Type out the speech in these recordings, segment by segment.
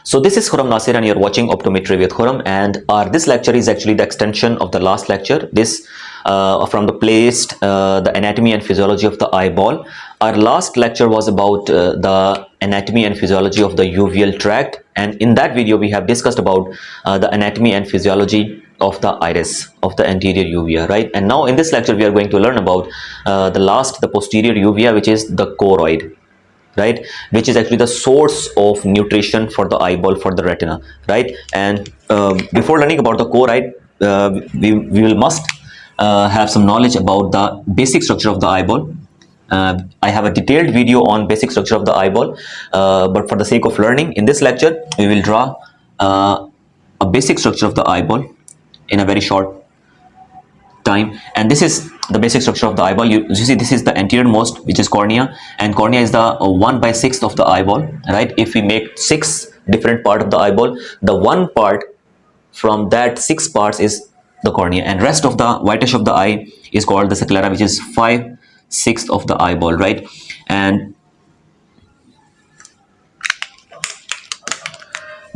So this is Khurram Nasir and you're watching Optometry with Khurram, and this lecture is actually the extension of the last lecture. This from the playlist the anatomy and physiology of the eyeball. Our last lecture was about the anatomy and physiology of the uveal tract, and in that video we have discussed about the anatomy and physiology of the iris of the anterior uvea, right? And now in this lecture we are going to learn about the posterior uvea, which is the choroid, right, which is actually the source of nutrition for the eyeball, for the retina, right? And before learning about the choroid, we will must have some knowledge about the basic structure of the eyeball. I have a detailed video on basic structure of the eyeball, but for the sake of learning, in this lecture we will draw a basic structure of the eyeball in a very short time. And this is the basic structure of the eyeball. You see, this is the anterior most, which is cornea, and cornea is the 1/6 of the eyeball, right? If we make 6 different parts of the eyeball, the one part from that 6 parts is the cornea, and rest of the whitish of the eye is called the sclera, which is 5/6 of the eyeball, right? And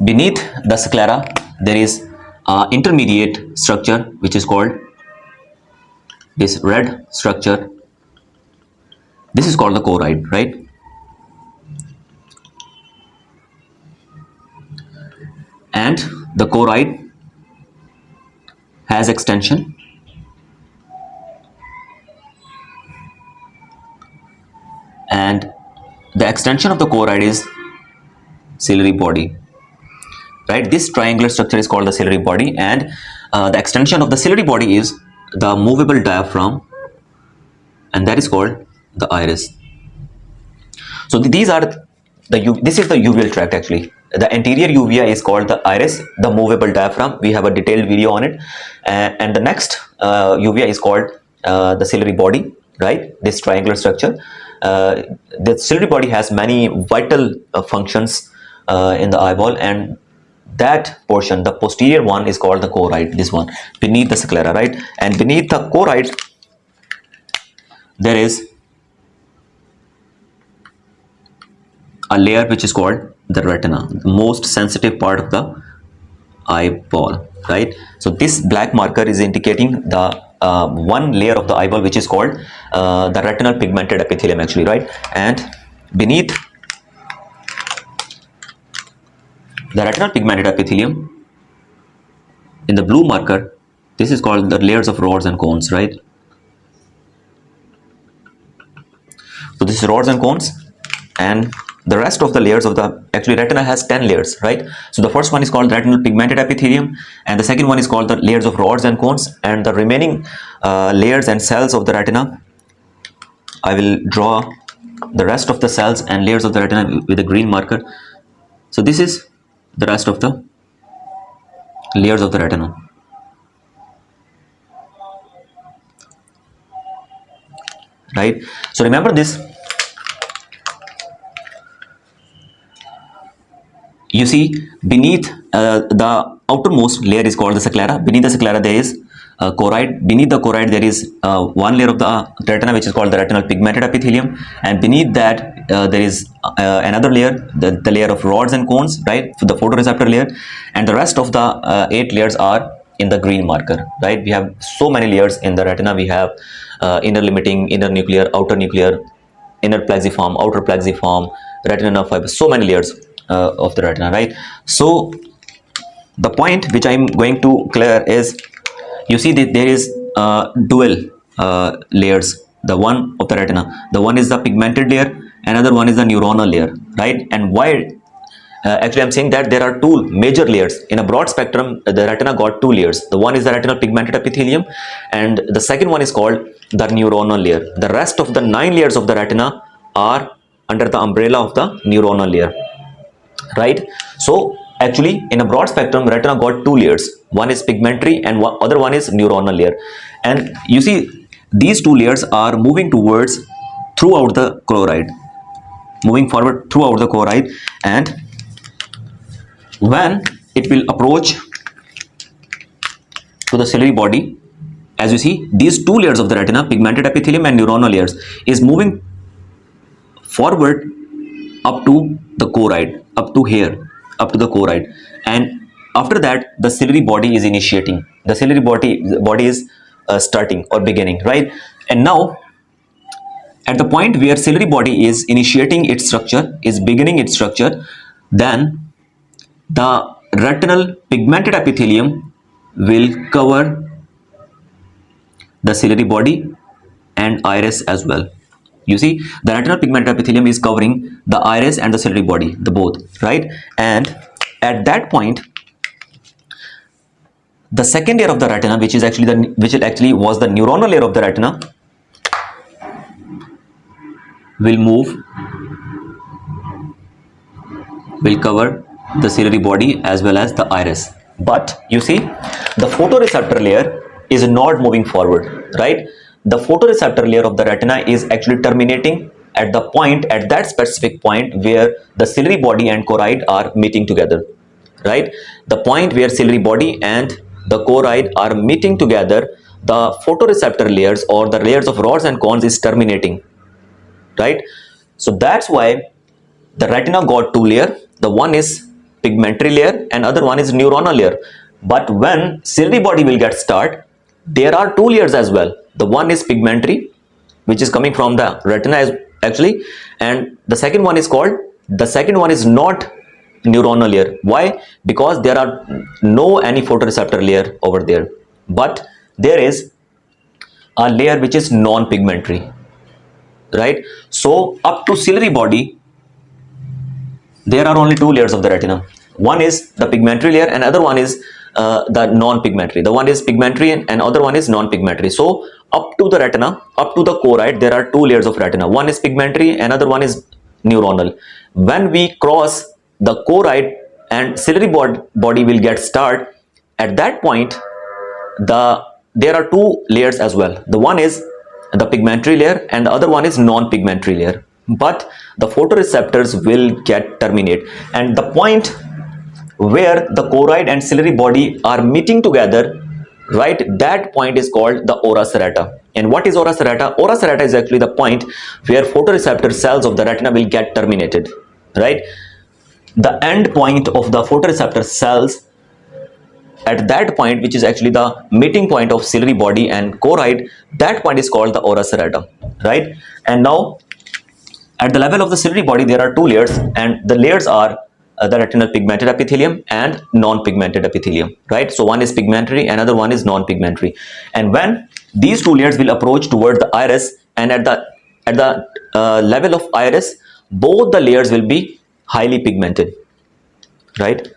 beneath the sclera there is intermediate structure, which is called this red structure. This is called the choroid, right? And the choroid has extension, and the extension of the choroid is ciliary body, right? This triangular structure is called the ciliary body, and the extension of the ciliary body is the movable diaphragm, and that is called the iris. So these are this is the uveal tract. Actually, the anterior uvea is called the iris, the movable diaphragm. We have a detailed video on it, and the next uvea is called the ciliary body, right? This triangular structure. The ciliary body has many vital functions in the eyeball, and that portion, the posterior one, is called the choroid, this one beneath the sclera, right? And beneath the choroid there is a layer which is called the retina, the most sensitive part of the eyeball, right? So this black marker is indicating the one layer of the eyeball, which is called the retinal pigmented epithelium, actually, right? And beneath the retinal pigmented epithelium, in the blue marker, this is called the layers of rods and cones, right? So this is rods and cones, and the rest of the layers of the, actually retina has 10 layers, right? So the first one is called retinal pigmented epithelium, and the second one is called the layers of rods and cones, and the remaining layers and cells of the retina, I will draw the rest of the cells and layers of the retina with a green marker. So this is the rest of the layers of the retina, right? So remember this. You see, beneath the outermost layer is called the sclera. Beneath the sclera there is choroid. Beneath the choroid there is one layer of the retina, which is called the retinal pigmented epithelium, and beneath that there is another layer, the layer of rods and cones, right, for the photoreceptor layer, and the rest of the 8 layers are in the green marker, right? We have so many layers in the retina. We have inner limiting, inner nuclear, outer nuclear, inner plexiform, outer plexiform, retina nerve fiber, so many layers of the retina, right? So the point which I'm going to clear is, you see that there is dual layers, the one of the retina, the one is the pigmented layer, another one is the neuronal layer, right? And why actually I'm saying that there are 2 major layers in a broad spectrum. The retina got 2 layers. The one is the retinal pigmented epithelium, and the second one is called the neuronal layer. The rest of the 9 layers of the retina are under the umbrella of the neuronal layer, right? So actually in a broad spectrum, retina got 2 layers. One is pigmentary and other one is neuronal layer. And you see, these 2 layers are moving towards throughout the choroid, moving forward throughout the choroid, and when it will approach to the ciliary body, as you see, these 2 layers of the retina, pigmented epithelium and neuronal layers, is moving forward up to the choroid, up to here, up to the choroid, and after that the ciliary body is initiating. The ciliary body is starting or beginning, right? And now at the point where ciliary body is initiating its structure, is beginning its structure, then the retinal pigmented epithelium will cover the ciliary body and iris as well. You see, the retinal pigmented epithelium is covering the iris and the ciliary body, the both, right? And at that point, the second layer of the retina, which actually was the neuronal layer of the retina, will cover the ciliary body as well as the iris. But you see, the photoreceptor layer is not moving forward, right? The photoreceptor layer of the retina is actually terminating at that specific point where the ciliary body and choroid are meeting together, right? The point where ciliary body and the choroid are meeting together, the photoreceptor layers or the layers of rods and cones is terminating, right? So that's why the retina got two layers. The one is pigmentary layer and other one is neuronal layer. But when ciliary body will get start, there are two layers as well. The one is pigmentary, which is coming from the retina actually, and the second one is not neuronal layer. Why? Because there are no any photoreceptor layer over there, but there is a layer which is non-pigmentary, right? So up to ciliary body there are only two layers of the retina. One is the pigmentary layer and other one is the non-pigmentary. The one is pigmentary and other one is non-pigmentary. So up to the retina, up to the choroid, there are two layers of retina. One is pigmentary and other one is neuronal. When we cross the choroid and ciliary body will get start, at that point there are two layers as well. The one is the pigmentary layer and the other one is non-pigmentary layer, but the photoreceptors will get terminate, and the point where the choroid and ciliary body are meeting together, right, that point is called the ora serrata. And what is ora serrata? Ora serrata is actually the point where photoreceptor cells of the retina will get terminated, right? The end point of the photoreceptor cells at that point, which is actually the meeting point of ciliary body and choroid, that point is called the ora serrata, right? And now at the level of the ciliary body there are two layers, and the layers are the retinal pigmented epithelium and non-pigmented epithelium, right? So one is pigmentary, another one is non-pigmentary. And when these two layers will approach toward the iris, and at the level of iris, both the layers will be highly pigmented, right?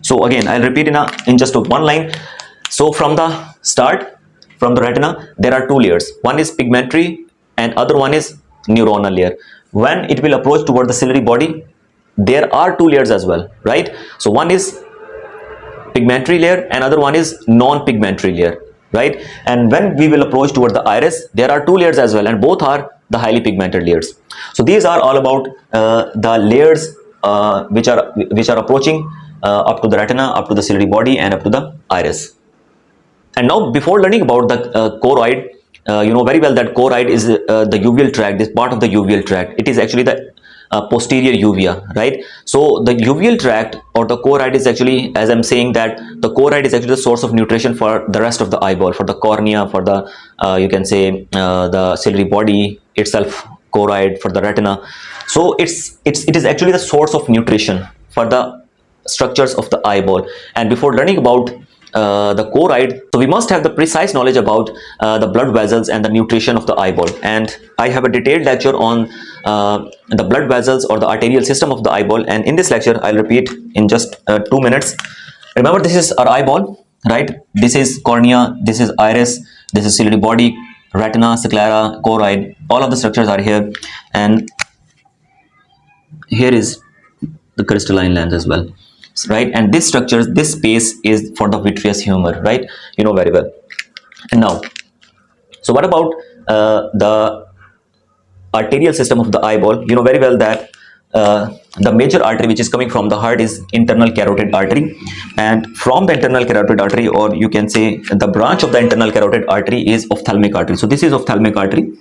So again, I'll repeat in just one line. So from the start, from the retina, there are two layers. One is pigmentary and other one is neuronal layer. When it will approach toward the ciliary body, there are two layers as well, right? So one is pigmentary layer and other one is non-pigmentary layer, right? And when we will approach toward the iris, there are two layers as well, and both are the highly pigmented layers. So these are all about the layers which are approaching up to the retina, up to the ciliary body, and up to the iris. And now, before learning about the choroid, you know very well that choroid is the uveal tract, this part of the uveal tract. It is actually the posterior uvea, right? So the uveal tract or the choroid is actually, as I'm saying, that the choroid is actually the source of nutrition for the rest of the eyeball, for the cornea, for the you can say the ciliary body itself, choroid, for the retina. So it is actually the source of nutrition for the structures of the eyeball. And before learning about the choroid, so we must have the precise knowledge about the blood vessels and the nutrition of the eyeball. And I have a detailed lecture on the blood vessels or the arterial system of the eyeball, and in this lecture I'll repeat in just 2 minutes. Remember, this is our eyeball, right? This is cornea, this is iris, this is ciliary body, retina, sclera, choroid. All of the structures are here, and here is the crystalline lens as well, right? And this structure, this space is for the vitreous humor, right? You know very well. And now, so what about the arterial system of the eyeball? You know very well that the major artery which is coming from the heart is internal carotid artery, and from the internal carotid artery, or you can say the branch of the internal carotid artery, is ophthalmic artery. So this is ophthalmic artery,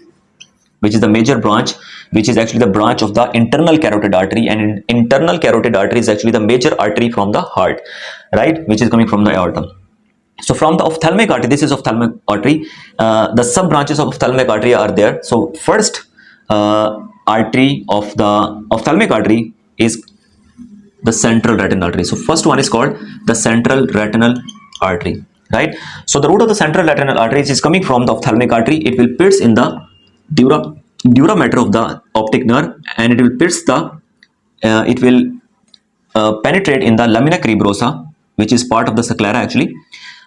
which is the major branch, which is actually the branch of the internal carotid artery, and internal carotid artery is actually the major artery from the heart, right, which is coming from the aorta. So from the ophthalmic artery, this is ophthalmic artery, the sub branches of ophthalmic artery are there. So first artery of the ophthalmic artery is the central retinal artery. So first one is called the central retinal artery, right? So the route of the central retinal artery is coming from the ophthalmic artery. It will pierce in the dura mater of the optic nerve, and it will pierce the it will penetrate in the lamina cribrosa, which is part of the sclera actually,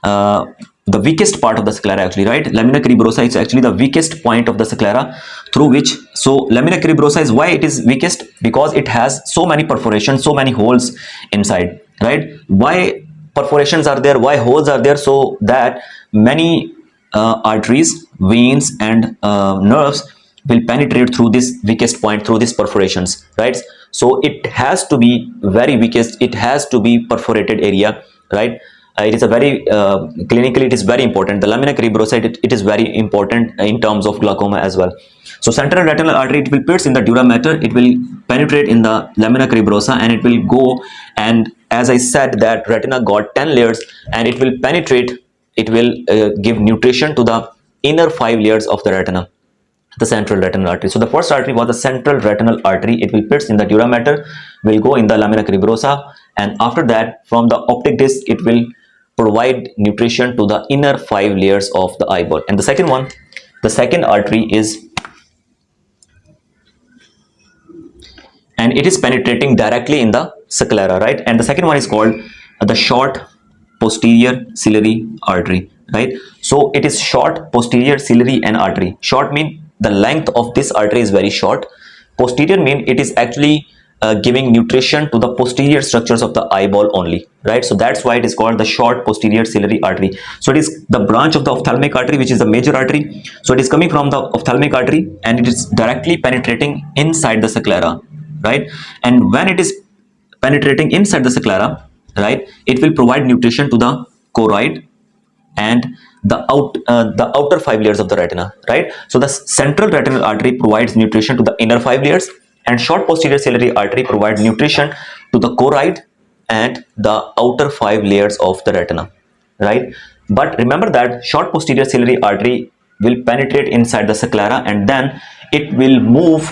the weakest part of the sclera actually, right? Lamina cribrosa is actually the weakest point of the sclera through which, so lamina cribrosa is why it is weakest, because it has so many perforations, so many holes inside, right? Why perforations are there, why holes are there? So that many arteries, veins and nerves will penetrate through this weakest point, through these perforations, right? So it has to be very weakest, it has to be perforated area, right? It is a very clinically it is very important. The lamina cribrosa, it is very important in terms of glaucoma as well. So central retinal artery, it will pierce in the dura mater, it will penetrate in the lamina cribrosa, and it will go, and as I said that retina got 10 layers, and it will penetrate, it will give nutrition to the inner 5 layers of the retina, the central retinal artery. So the first artery was the central retinal artery. It will pierce in the dura mater, will go in the lamina cribrosa, and after that from the optic disc it will provide nutrition to the inner 5 layers of the eyeball. And the second one, the second artery is, and it is penetrating directly in the sclera, right? And the second one is called the short posterior ciliary artery, right? So it is short posterior ciliary and artery. Short mean the length of this artery is very short. Posterior mean it is actually giving nutrition to the posterior structures of the eyeball only, right? So that's why it is called the short posterior ciliary artery. So it is the branch of the ophthalmic artery, which is the major artery. So it is coming from the ophthalmic artery, and it is directly penetrating inside the sclera, right? And when it is penetrating inside the sclera, right, it will provide nutrition to the choroid and the outer 5 layers of the retina, right? So the central retinal artery provides nutrition to the inner 5 layers, and short posterior ciliary artery provides nutrition to the choroid and the outer 5 layers of the retina, right? But remember that short posterior ciliary artery will penetrate inside the sclera, and then it will move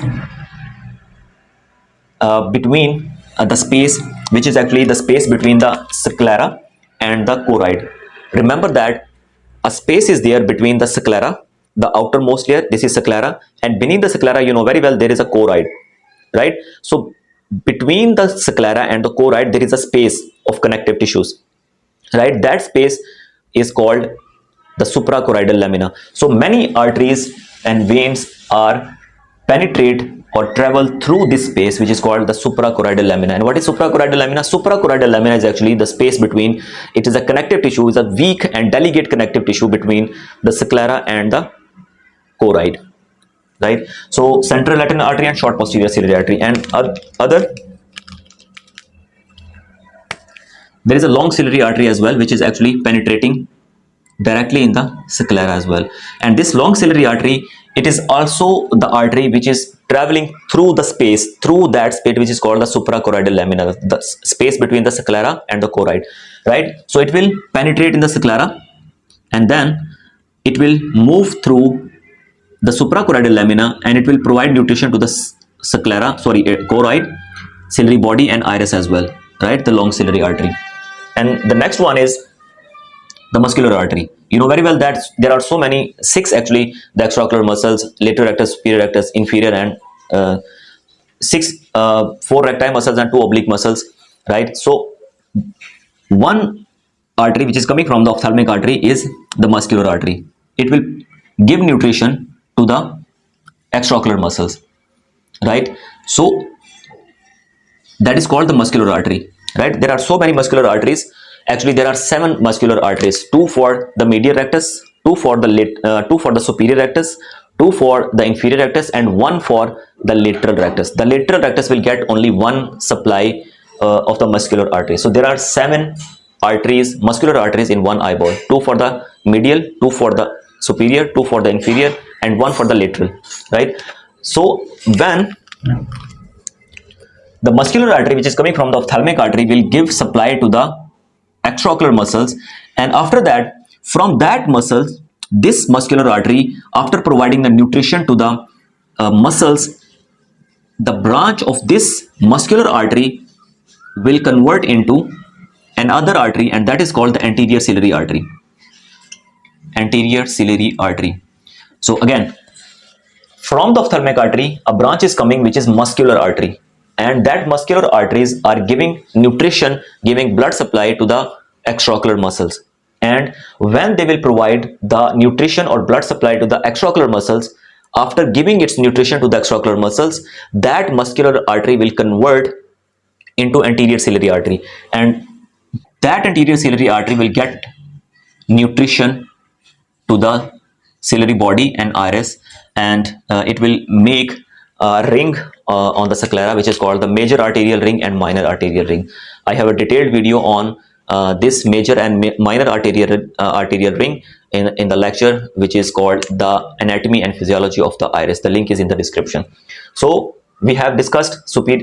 between the space, which is actually the space between the sclera and the choroid. Remember that a space is there between the sclera, the outermost layer, this is sclera, and beneath the sclera, you know very well, there is a choroid, right? So between the sclera and the choroid, there is a space of connective tissues, right? That space is called the suprachoroidal lamina. So many arteries and veins are penetrate or travel through this space, which is called the suprachoroidal lamina. And what is suprachoroidal lamina? Suprachoroidal lamina is actually the space between, it is a connective tissue, is a weak and delicate connective tissue between the sclera and the choroid, right? So central retinal artery and short posterior ciliary artery. And other, there is a long ciliary artery as well, which is actually penetrating directly in the sclera as well. And this long ciliary artery, it is also the artery which is traveling through the space, through that space which is called the suprachoroidal lamina, the space between the sclera and the choroid, right? So it will penetrate in the sclera, and then it will move through the suprachoroidal lamina, and it will provide nutrition to the choroid, ciliary body and iris as well, right? The long ciliary artery. And the next one is the muscular artery. You know very well that there are so many, 6 actually, the extraocular muscles, lateral rectus, superior rectus, inferior, and 4 recti muscles and 2 oblique muscles, right? So one artery which is coming from the ophthalmic artery is the muscular artery. It will give nutrition to the extraocular muscles, right? So that is called the muscular artery, right? There are so many muscular arteries. Actually, there are 7 muscular arteries: 2 for the medial rectus, 2 for the superior rectus, 2 for the inferior rectus, and 1 for the lateral rectus. The lateral rectus will get only 1 supply of the muscular artery. So there are 7 arteries, muscular arteries in one eyeball: 2 for the medial, 2 for the superior, 2 for the inferior, and 1 for the lateral, right? So when the muscular artery which is coming from the ophthalmic artery will give supply to the extraocular muscles, and after that, from that muscles, this muscular artery, after providing the nutrition to the muscles, the branch of this muscular artery will convert into another artery, and that is called the anterior ciliary artery. Anterior ciliary artery. So again, from the ophthalmic artery, a branch is coming which is muscular artery, and that muscular arteries are giving nutrition, giving blood supply to the extraocular muscles. And when they will provide the nutrition or blood supply to the extraocular muscles, after giving its nutrition to the extraocular muscles, that muscular artery will convert into anterior ciliary artery, and that anterior ciliary artery will get nutrition to the ciliary body and iris, and it will make a ring on the sclera which is called the major arterial ring and minor arterial ring. I have a detailed video on this major and minor arterial ring in the lecture which is called the anatomy and physiology of the iris. The link is in the description. So we have discussed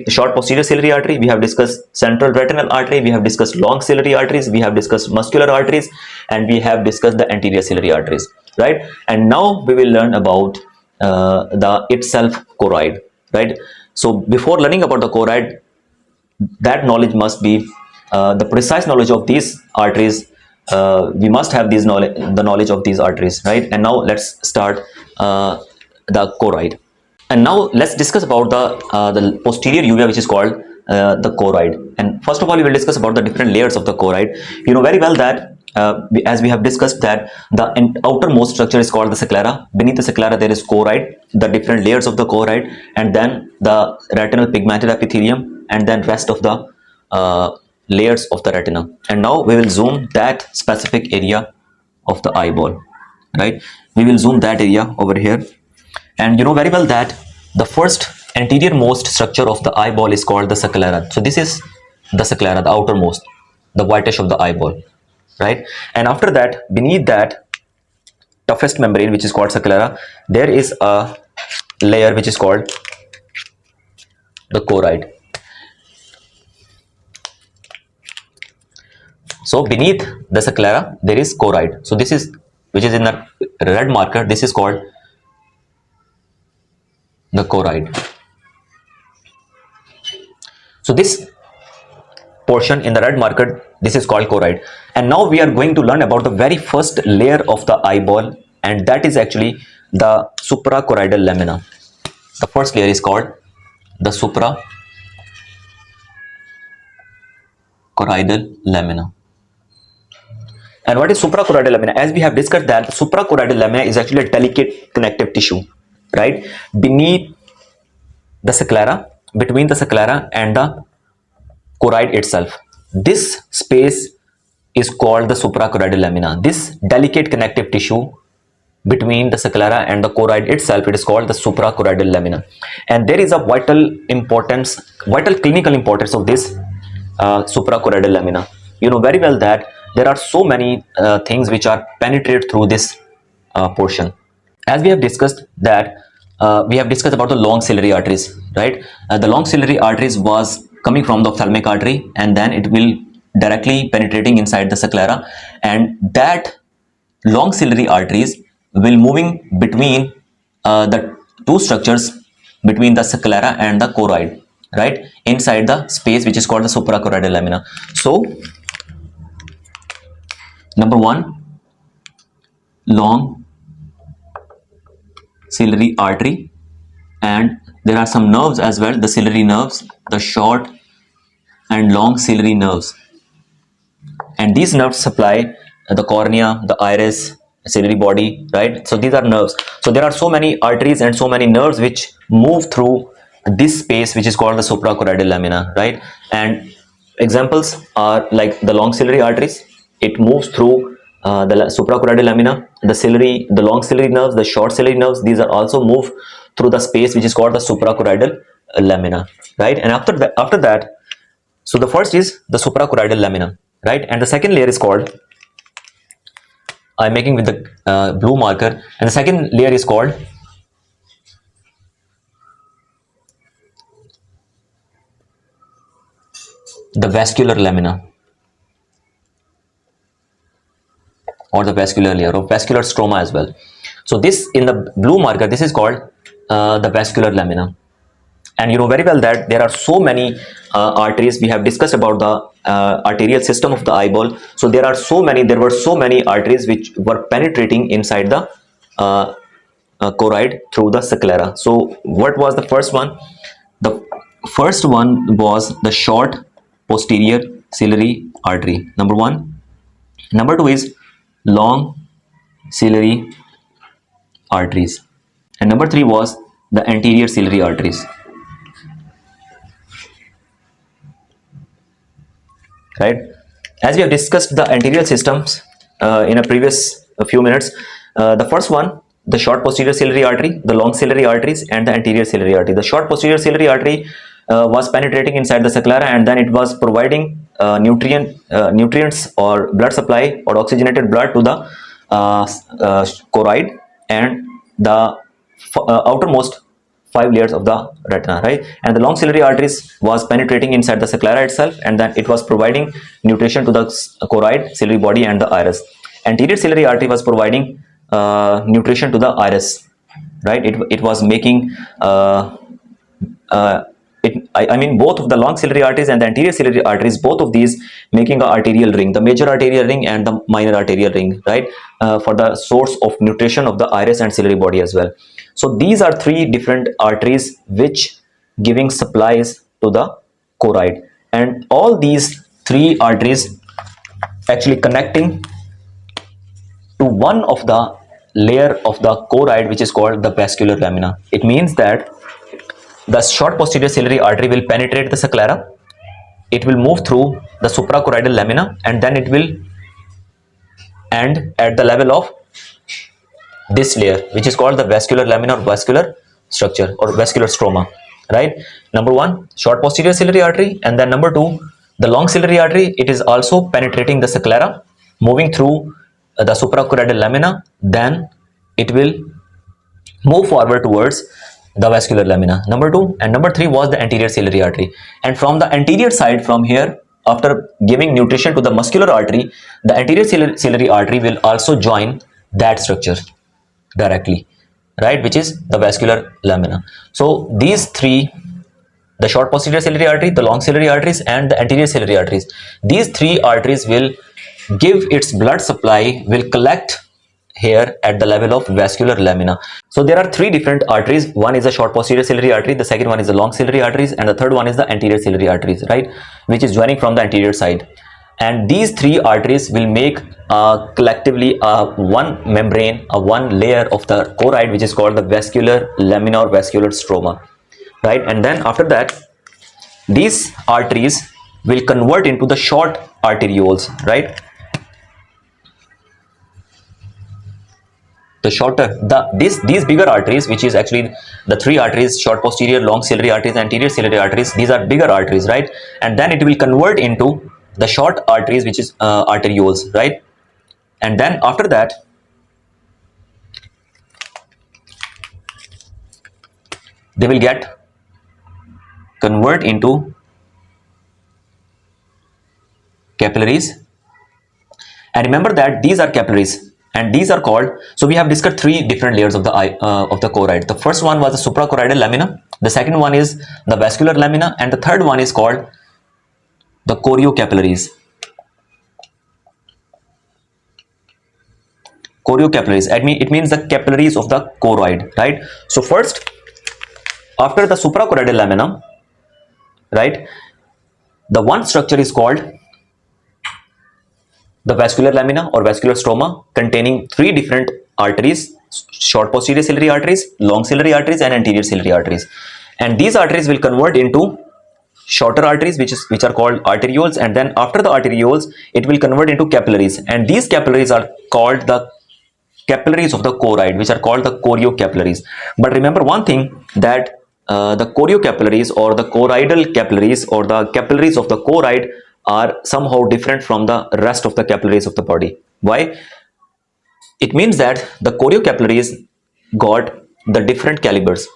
short posterior ciliary artery, we have discussed central retinal artery, we have discussed long ciliary arteries, we have discussed muscular arteries, and we have discussed the anterior ciliary arteries, right? And now we will learn about the itself choroid, right? So before learning about the choroid, that knowledge must be the precise knowledge of these arteries. We must have the knowledge of these arteries, right? And now let's start the choroid. And now let's discuss about the posterior uvea, which is called the choroid. And first of all, we will discuss about the different layers of the choroid. You know very well that as we have discussed that the outermost structure is called the sclera. Beneath the sclera there is choroid, the different layers of the choroid, and then the retinal pigmented epithelium, and then rest of the layers of the retina. And now we will zoom that specific area of the eyeball, right? We will zoom that area over here. And you know very well that the first anterior most structure of the eyeball is called the sclera. So this is the sclera, the outermost, the whitish of the eyeball, right? And after that, beneath that toughest membrane which is called sclera, there is a layer which is called the choroid. So beneath the sclera there is choroid. So this is, which is in the red marker, this is called the choroid. So this portion in the red marker, this is called choroid. And now we are going to learn about the very first layer of the eyeball, and that is actually the suprachoroidal lamina. The first layer is called the suprachoroidal lamina. And what is suprachoroidal lamina? As we have discussed that suprachoroidal lamina is actually a delicate connective tissue, right? Beneath the sclera, between the sclera and the choroid itself. This space is called the suprachoroidal lamina. This delicate connective tissue between the sclera and the choroid itself, it is called the suprachoroidal lamina. And there is a vital clinical importance of this suprachoroidal lamina. You know very well that there are so many things which are penetrate through this portion. As we have discussed that we have discussed about the long ciliary arteries, right? The long ciliary arteries was coming from the ophthalmic artery, and then it will directly penetrating inside the sclera, and that long ciliary arteries will moving between the two structures between the sclera and the choroid, right, inside the space which is called the suprachoroidal lamina. So number one, long ciliary artery, and there are some nerves as well, the ciliary nerves, the short and long ciliary nerves, and these nerves supply the cornea, the iris, ciliary body, right? So these are nerves. So there are so many arteries and so many nerves which move through this space which is called the suprachoroidal lamina, right? And examples are like the long ciliary arteries, it moves through the suprachoroidal lamina, the long ciliary nerves, the short ciliary nerves, these are also move through the space which is called the suprachoroidal lamina, right? And after that, so the first is the suprachoroidal lamina, right? And the second layer is called, I'm making with the blue marker, and the second layer is called the vascular lamina or the vascular layer or vascular stroma as well. So this in the blue marker, this is called the vascular lamina. And you know very well that there are so many arteries. We have discussed about the arterial system of the eyeball. So there were so many arteries which were penetrating inside the choroid through the sclera. So what was the first one? The first one was the short posterior ciliary artery, number one. Number two is long ciliary arteries, and number three was the anterior ciliary arteries. Right, as we have discussed the anterior systems in a previous few minutes, the first one, the short posterior ciliary artery, the long ciliary arteries, and the anterior ciliary artery. The short posterior ciliary artery was penetrating inside the sclera, and then it was providing nutrients or blood supply or oxygenated blood to the choroid and the outermost five layers of the retina, right? And the long ciliary arteries was penetrating inside the sclera itself, and then it was providing nutrition to the choroid, ciliary body, and the iris. Anterior ciliary artery was providing nutrition to the iris, right? It was making I mean both of the long ciliary arteries and the anterior ciliary arteries, both of these making an arterial ring, the major arterial ring and the minor arterial ring, right? For the source of nutrition of the iris and ciliary body as well. So these are three different arteries which giving supplies to the choroid, and all these three arteries actually connecting to one of the layer of the choroid which is called the vascular lamina. It means that the short posterior ciliary artery will penetrate the sclera, it will move through the suprachoroidal lamina, and then it will end at the level of this layer which is called the vascular lamina or vascular structure or vascular stroma, right? Number one, short posterior ciliary artery, and then number two, the long ciliary artery. It is also penetrating the sclera, moving through the suprachoroidal lamina, then it will move forward towards the vascular lamina, number two. And number three was the anterior ciliary artery, and from the anterior side, from here, after giving nutrition to the muscular artery, the anterior ciliary artery will also join that structure directly, right, which is the vascular lamina. So these three, the short posterior ciliary artery, the long ciliary arteries, and the anterior ciliary arteries, these three arteries will give its blood supply, will collect here at the level of vascular lamina. So there are three different arteries. One is the short posterior ciliary artery, the second one is the long ciliary arteries, and the third one is the anterior ciliary arteries, right, which is joining from the anterior side. And these three arteries will make collectively one membrane, one layer of the choroid which is called the vascular lamina or vascular stroma, right? And then after that, these arteries will convert into the short arterioles, right? The shorter, these bigger arteries, which is actually the three arteries, short posterior, long ciliary arteries, anterior ciliary arteries, these are bigger arteries, right? And then it will convert into the short arteries, which is arterioles, right? And then after that, they will get convert into capillaries. And remember that these are capillaries, and these are called, so we have discussed three different layers of the eye of the choroid. The first one was the suprachoroidal lamina, the second one is the vascular lamina, and the third one is called the choriocapillaries. Choriocapillaries, it means the capillaries of the choroid, right? So first, after the suprachoroidal lamina, right, the one structure is called the vascular lamina or vascular stroma, containing three different arteries: short posterior ciliary arteries, long ciliary arteries, and anterior ciliary arteries. And these arteries will convert into shorter arteries which are called arterioles, and then after the arterioles it will convert into capillaries, and these capillaries are called the capillaries of the choroid, which are called the choriocapillaries. But remember one thing, that the choriocapillaries or the choroidal capillaries or the capillaries of the choroid are somehow different from the rest of the capillaries of the body. Why? It means that the choriocapillaries got the different calibers.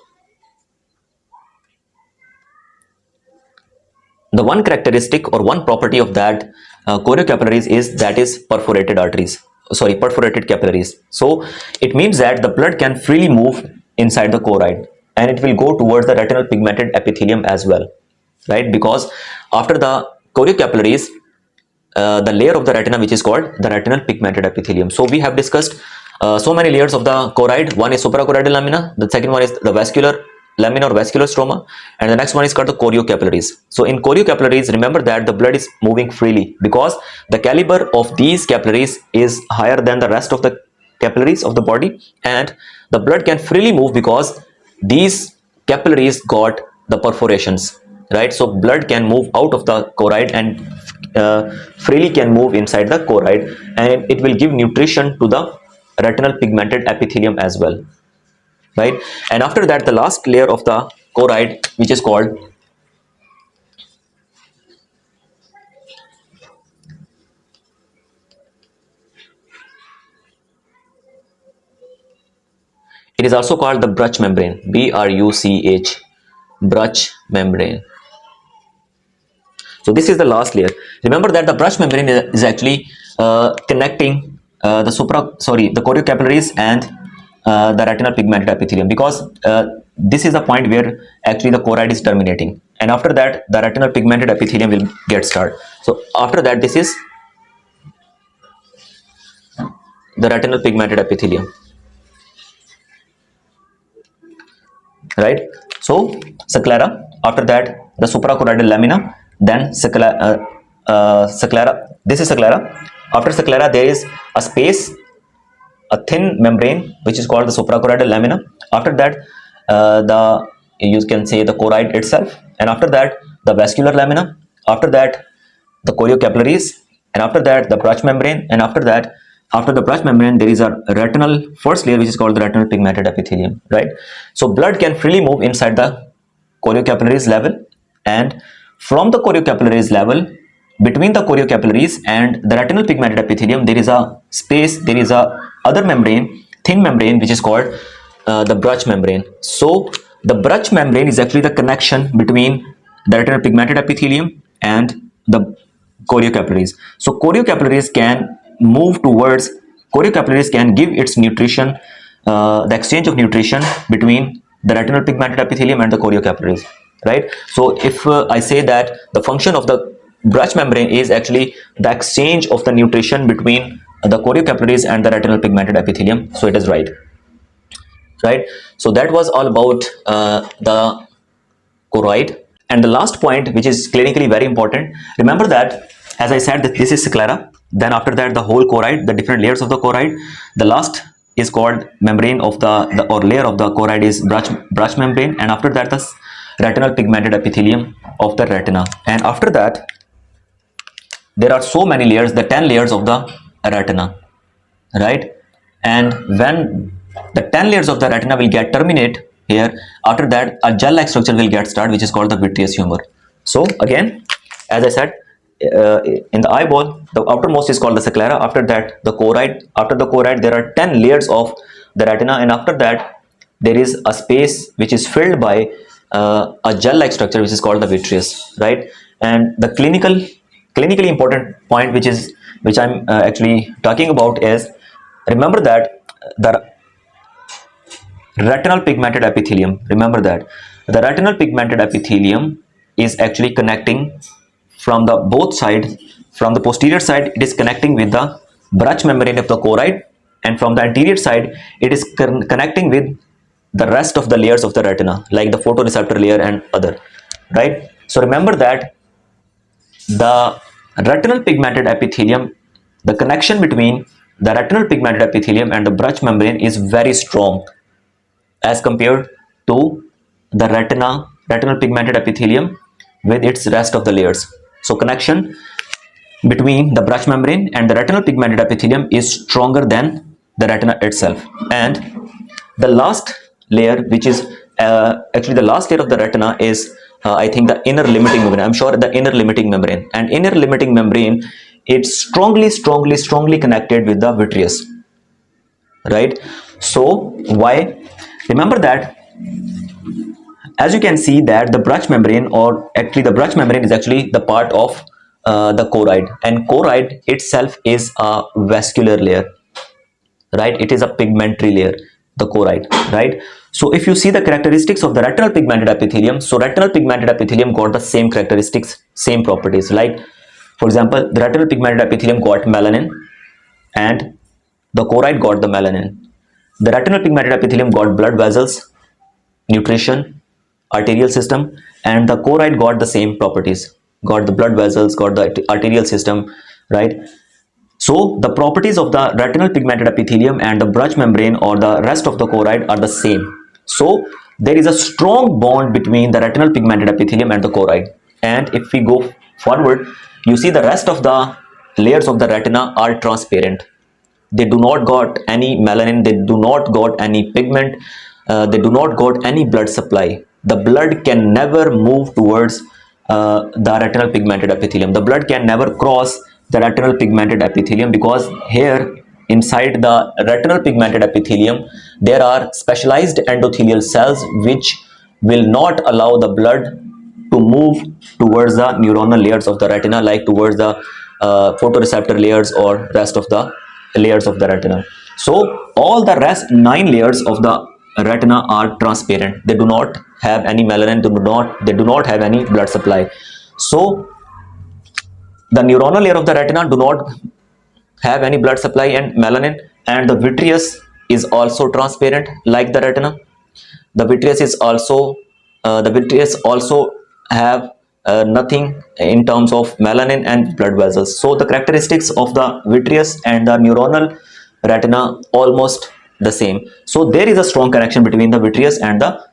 the one characteristic or one property of that choriocapillaries is perforated arteries, sorry, perforated capillaries. So it means that the blood can freely move inside the choroid, and it will go towards the retinal pigmented epithelium as well, right? Because after the choriocapillaries, the layer of the retina which is called the retinal pigmented epithelium. So we have discussed so many layers of the choroid. One is suprachoroidal lamina, the second one is the vascular lamina or vascular stroma, and the next one is called the choriocapillaries. So in choriocapillaries, remember that the blood is moving freely because the caliber of these capillaries is higher than the rest of the capillaries of the body, and the blood can freely move because these capillaries got the perforations, right? So blood can move out of the choroid and freely can move inside the choroid, and it will give nutrition to the retinal pigmented epithelium as well, right? And after that, the last layer of the choroid, which is called, it is also called the Bruch membrane, B-R-U-C-H, Bruch membrane. So this is the last layer. Remember that the Bruch membrane is actually connecting the choriocapillaries and the retinal pigmented epithelium, because this is the point where actually the choroid is terminating, and after that the retinal pigmented epithelium will get started. So after that, this is the retinal pigmented epithelium, right? So sclera, after that the suprachoroidal lamina, then sclera. This is sclera. After sclera, there is a space, a thin membrane which is called the suprachoroidal lamina. After that, the you can say the choroid itself, and after that the vascular lamina. After that, the choriocapillaries, and after that the Bruch membrane, and after that, after the Bruch membrane, there is a retinal first layer which is called the retinal pigmented epithelium, right? So blood can freely move inside the choriocapillaries level, and from the choriocapillaries level, between the choriocapillaries and the retinal pigmented epithelium, there is a space, there is a other membrane, thin membrane, which is called the Bruch membrane. So the Bruch membrane is actually the connection between the retinal pigmented epithelium and the choriocapillaries. So choriocapillaries can move towards, choriocapillaries can give its nutrition, the exchange of nutrition between the retinal pigmented epithelium and the choriocapillaries, right? So if I say that the function of the Bruch membrane is actually the exchange of the nutrition between the choriocapillaries and the retinal pigmented epithelium, so it is right. So that was all about the choroid. And the last point, which is clinically very important, remember that, as I said, that this is sclera, then after that the whole choroid, the different layers of the choroid, the last is called membrane of the or layer of the choroid is Bruch membrane, and after that the retinal pigmented epithelium of the retina, and after that there are so many layers, the 10 layers of the retina, right? And when the 10 layers of the retina will get terminate here, after that a gel-like structure will get started, which is called the vitreous humor. So again, as I said, in the eyeball, the outermost is called the sclera. After that, the choroid. After the choroid, there are 10 layers of the retina, and after that there is a space which is filled by a gel-like structure, which is called the vitreous, right? And the clinically important point, which I'm actually talking about, is remember that the retinal pigmented epithelium, remember that the retinal pigmented epithelium is actually connecting from the both side. From the posterior side, it is connecting with the Bruch membrane of the choroid, and from the anterior side, it is connecting with the rest of the layers of the retina, like the photoreceptor layer and other, right? So remember that the retinal pigmented epithelium, the connection between the retinal pigmented epithelium and the Bruch membrane is very strong as compared to the retinal pigmented epithelium with its rest of the layers. So connection between the Bruch membrane and the retinal pigmented epithelium is stronger than the retina itself. And the last layer, which is actually the last layer of the retina, is I think the inner limiting membrane. I'm sure the inner limiting membrane. And inner limiting membrane, it's strongly connected with the vitreous, right? So why? Remember that as you can see that the Bruch membrane, or actually the Bruch membrane is actually the part of the choroid, and choroid itself is a vascular layer, right? It is a pigmentary layer, the choroid, right? So if you see the characteristics of the retinal pigmented epithelium, so retinal pigmented epithelium got the same characteristics, same properties. Like for example, the retinal pigmented epithelium got melanin, and the choroid got the melanin. The retinal pigmented epithelium got blood vessels, nutrition, arterial system, and the choroid got the same properties, got the blood vessels, got the arterial system, right? So the properties of the retinal pigmented epithelium and the Bruch membrane or the rest of the choroid are the same. So there is a strong bond between the retinal pigmented epithelium and the choroid. And if we go forward, you see the rest of the layers of the retina are transparent. They do not got any melanin, they do not got any pigment, they do not got any blood supply. The blood can never move towards the retinal pigmented epithelium. The blood can never cross the retinal pigmented epithelium, because here inside the retinal pigmented epithelium there are specialized endothelial cells which will not allow the blood to move towards the neuronal layers of the retina, like towards the photoreceptor layers or rest of the layers of the retina. So all the rest 9 layers of the retina are transparent. They do not have any melanin, they do not have any blood supply. So the neuronal layer of the retina do not have any blood supply and melanin, and the vitreous is also transparent like the retina. The vitreous is also have nothing in terms of melanin and blood vessels. So the characteristics of the vitreous and the neuronal retina almost the same. So there is a strong connection between the vitreous and the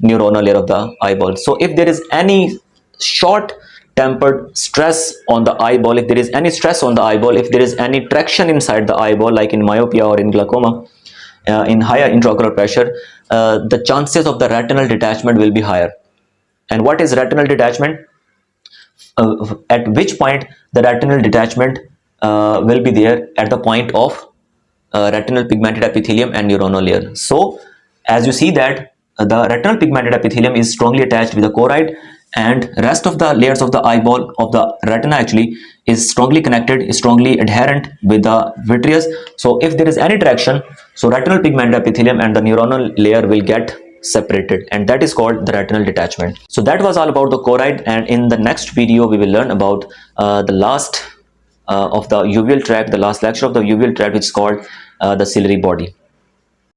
neuronal layer of the eyeball. So if there is any short tempered stress on the eyeball, if there is any stress on the eyeball, if there is any traction inside the eyeball, like in myopia or in glaucoma, in higher intraocular pressure, the chances of the retinal detachment will be higher. And what is retinal detachment? At which point the retinal detachment will be there? At the point of retinal pigmented epithelium and neuronal layer. So as you see that the retinal pigmented epithelium is strongly attached with the choroid, and rest of the layers of the eyeball of the retina actually is strongly connected, is strongly adherent with the vitreous. So if there is any traction, so retinal pigmented epithelium and the neuronal layer will get separated, and that is called the retinal detachment. So that was all about the choroid, and in the next video we will learn about the last of the uveal tract, the last lecture of the uveal tract, which is called the ciliary body.